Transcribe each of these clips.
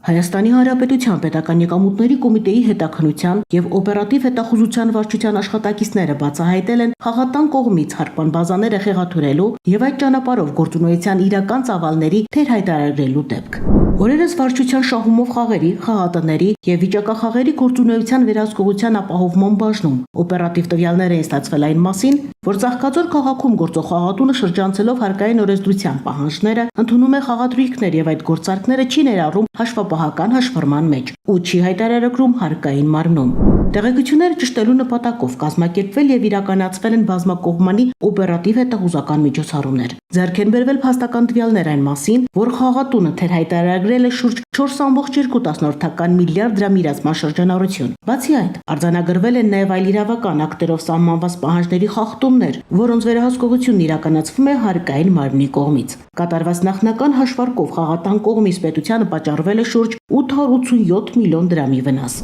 Հայաստանի Հանրապետության Պետական եկամուտների կոմիտեի հետաքննության եւ օպերատիվ հետախուզության վարչության աշխատակիցները բացահայտել են խաղատան կողմից հարկման բազաները խեղաթյուրելու եւ այդ ճանապարհով գործունեության իրական ծավալների թերհայտարարելու դեպք։ Օրերս վարչության շահումով խաղերի, խաղատների եւ վիճակախաղերի գործունեության վերահսկողության ապահովման բաժնում օպերատիվ տվյալներ են ստացվել այն մասին, որ Ծաղկաձոր քաղաքում գործող խաղատունը շրջանցելով հարկային օրենսդրության պահանջները ընդունում է խաղադրույքներ եւ այդ գործարքները չի ներառում հաշվապահական հաշվառման մեջ ու չի հայտարարագրում հարկային մարմնում։ Տեղեկությունները ճշտելու նպատակով կազմակերպվել եւ իրականացվել են բազմակողմանի օպերատիվ հետախուզական միջոցառումներ։ Ձեռք են բերվել փաստական տվյալներ այն մասին, որ խաղատունը թերհայտարարագրել է շուրջ 4.2 միլիարդ դրամ իրացման շրջանառություն։ Բացի այդ, արձանագրվել են նաև այլ իրավական ակտերով սահմանված պահանջների խախտումներ, որոնց վերահսկողությունն իրականացվում է հարկային մարմնի կողմից։ Կատարված նախնական հաշվարկով խաղատան կողմից պետությանը պատճառվել է շուրջ 887 միլիոն դրամի վնաս։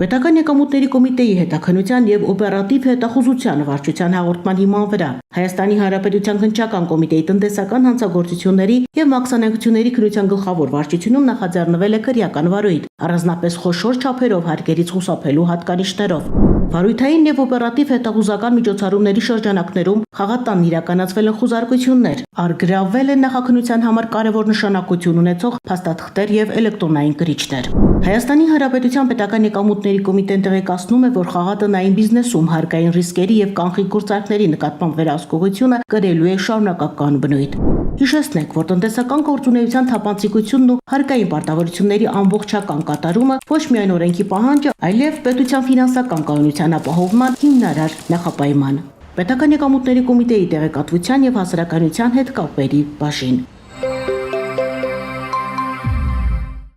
Պետական եկամուտների կոմիտեի հետաքննության եւ օպերատիվ հետախուզության վարչության հաղորդման հիման վրա Հայաստանի Հանրապետության քննչական կոմիտեի տնտեսական հանցագործությունների եւ մաքսանեկությունների քննության գլխավոր վարչությունում նախաձեռնվել է քրեական վարույթ, առանձնապես խոշոր չափերով հարկերից խուսափելու հատկանիշներով։ Վարույթային եւ օպերատիվ հետախուզական միջոցառումների շրջանակներում խաղատանն իրականացվել են խուզարկություններ, արգրավվել են նախաքննության համար կարևոր նշանակություն ունեցող փաստաթղթեր եւ էլեկտրոնային կրիչներ։ Հայաստանի Հանրապետության Պետական եկամուտների կոմիտեն տեղեկացնում է, որ խաղատնային բիզնեսում հարկային ռիսկերի եւ կանխիկ գործարքների նկատմամբ վերահսկողությունը կրելու է շարունակական բնույթ։ Հիշեցնենք, որ տնտեսական գործունեության թափանցիկությունն ու հարկային պարտավորությունների ամբողջական կատարումը ոչ միայն օրենքի պահանջ, այլև պետության ֆինանսական կայունության ապահովման հիմնարար նախապայման։ Պետական եկամուտների կոմիտեի տեղեկատվության եւ հասարակայնության հետ կապերի բաժին։